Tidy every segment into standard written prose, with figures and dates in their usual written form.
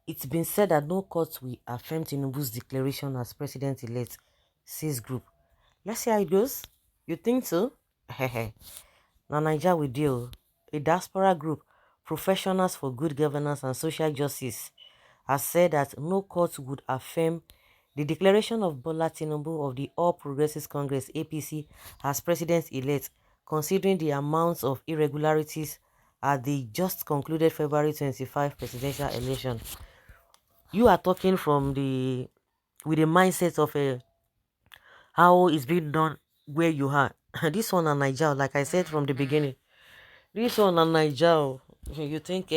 It's been said that no court will affirm Tinubu's declaration as president-elect, says group. Let's see how it goes. You think so? Now Nigeria will deal. A diaspora group, Professionals for Good Governance and Social Justice, has said that no court would affirm the declaration of Bola Tinubu of the All Progressives Congress (APC) as president-elect, considering the amounts of irregularities at the just concluded February 25 presidential election. You are talking from the with the mindset of how it's being done where you are. This one and Niger, like I said from the beginning, this one and Niger, you think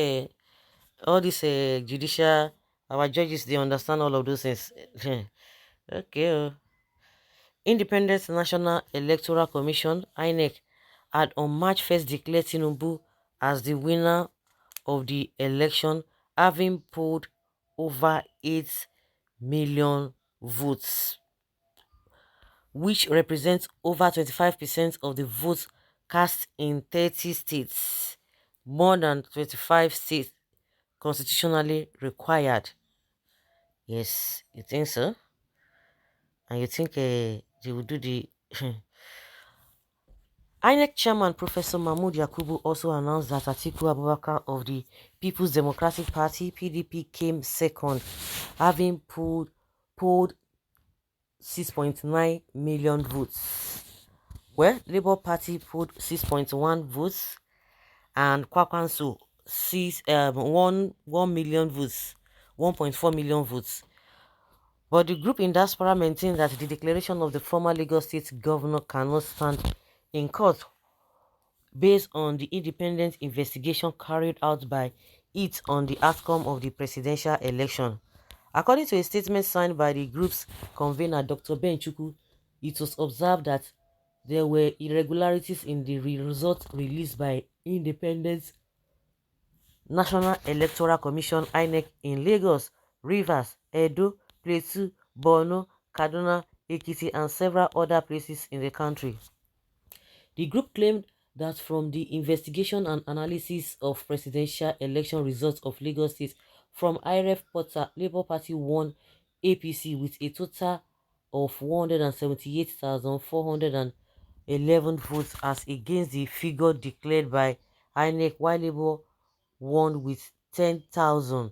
all this judicial, our judges, they understand all of those things. Okay. Independent National Electoral Commission (INEC) had on March 1st declared Tinubu as the winner of the election, having polled over 8 million votes, which represents over 25% of the votes cast in 30 states, more than 25 states constitutionally required. Yes, you think so? And you think they will do the INEC chairman Professor Mahmoud Yakubu also announced that Atiku Abubakar of the People's Democratic Party (PDP) came second, having polled 6.9 million votes. Well, Labour Party polled 6.1 votes, and Kwakwanso 1 million votes, 1.4 million votes. But the group in diaspora maintained that the declaration of the former Lagos State governor cannot stand in court based on the independent investigation carried out by it on the outcome of the presidential election. According to a statement signed by the group's convener, Dr. Ben Chukwu, it was observed that there were irregularities in the results released by Independent National Electoral Commission (INEC) in Lagos, Rivers, Edo, Plateau, Borno, Kaduna, Ekiti, and several other places in the country. The group claimed that from the investigation and analysis of presidential election results of Lagos State from IREF portal, Labour Party won APC with a total of 178,411 votes as against the figure declared by INEC, while Labour won with 10,000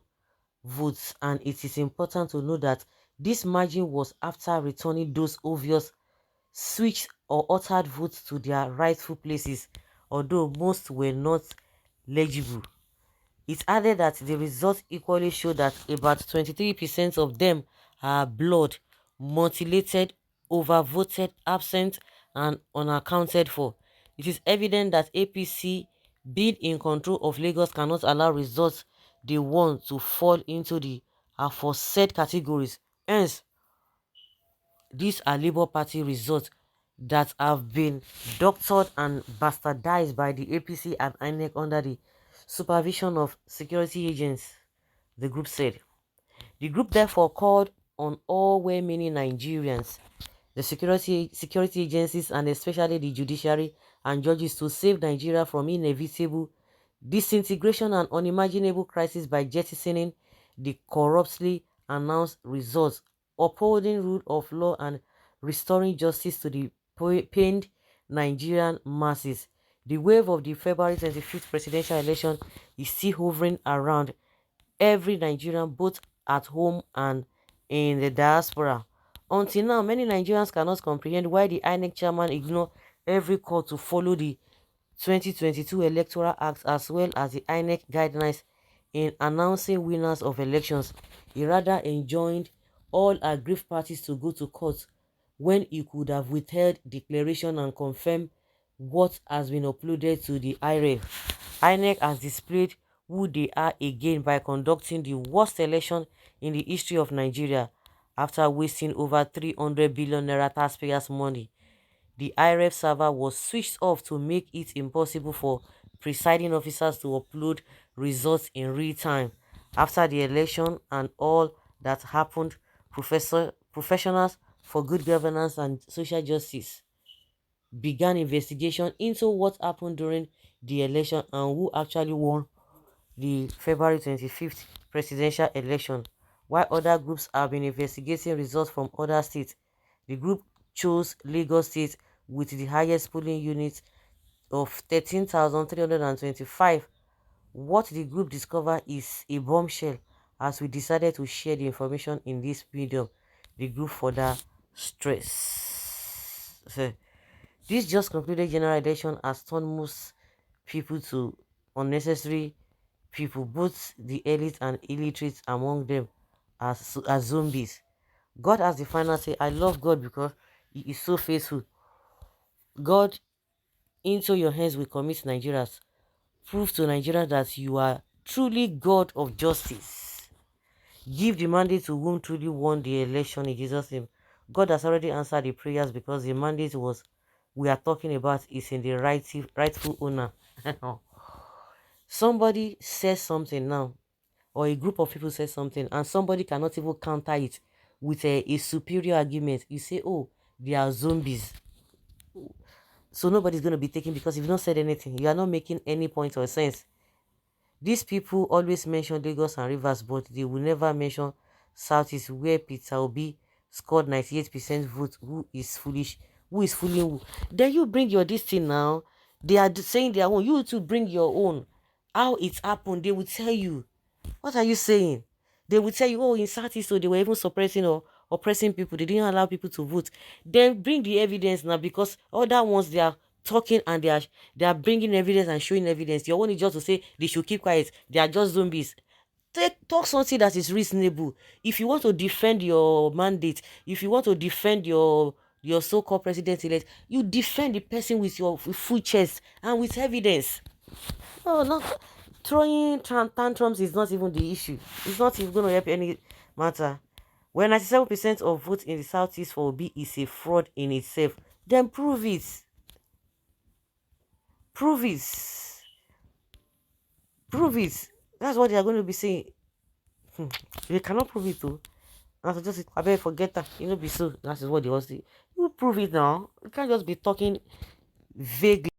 votes. And it is important to note that this margin was after returning those obvious switched or altered votes to their rightful places, although most were not legible. It added that the results equally show that about 23% of them are blood, mutilated, overvoted, absent, and unaccounted for. It is evident that APC, being in control of Lagos, cannot allow results they want to fall into the aforesaid categories. Hence, these are Labour Party results that have been doctored and bastardized by the APC and INEC under the supervision of security agents, the group said. The group therefore called on all well-meaning Nigerians, the security agencies, and especially the judiciary and judges to save Nigeria from inevitable disintegration and unimaginable crisis by jettisoning the corruptly announced results, upholding rule of law, and restoring justice to the pained Nigerian masses. The wave of the February 25th presidential election is still hovering around every Nigerian, both at home and in the diaspora. Until now, many Nigerians cannot comprehend why the INEC chairman ignored every call to follow the 2022 Electoral Act as well as the INEC guidelines in announcing winners of elections. He rather enjoined all aggrieved parties to go to court when he could have withheld declaration and confirmed what has been uploaded to the IREF. INEC has displayed who they are again by conducting the worst election in the history of Nigeria after wasting over 300 billion naira taxpayers' money. The IRF server was switched off to make it impossible for presiding officers to upload results in real time. After the election and all that happened, professionals for good governance and social justice began investigation into what happened during the election and who actually won the February 25th presidential election. While other groups have been investigating results from other states, the group chose Lagos State with the highest polling unit of 13,325. What the group discovered is a bombshell. As we decided to share the information in this medium, the group further stress. This just concluded general election has turned most people to unnecessary people, both the elite and illiterate among them, as zombies. God has the final say. I love God because He is so faithful. God, into your hands we commit Nigerians. Prove to Nigeria that you are truly God of justice. Give the mandate to whom truly won the election in Jesus' name. God has already answered the prayers because the mandate was we are talking about is in the rightful owner. Somebody says something now, or a group of people says something, and somebody cannot even counter it with a superior argument. You say, oh, they are zombies. So nobody's going to be taken because you've not said anything. You are not making any point or sense. These people always mention Lagos and Rivers, but they will never mention Southeast, where Peter Obi scored 98% vote. Who is foolish? Who is fooling who? Then you bring your this thing now. They are saying their own. You to bring your own. How it happened, they will tell you. What are you saying? They will tell you, oh, in Southeast, so they were even suppressing or oppressing people. They didn't allow people to vote. Then bring the evidence now, because other ones, they are talking and they are bringing evidence and showing evidence. Your own is just to say they should keep quiet. They are just zombies. Talk something that is reasonable. If you want to defend your mandate, if you want to defend your so-called president-elect, you defend the person with your full chest and with evidence. No, not throwing tantrums is not even the issue. It's not even going to help any matter. When 97% of votes in the Southeast for Obi is a fraud in itself, then prove it. Prove it. Prove it. That's what they are going to be saying. They cannot prove it though. And so just I better forget that. You know, be so. That is what they all say. You prove it now. You can't just be talking vaguely.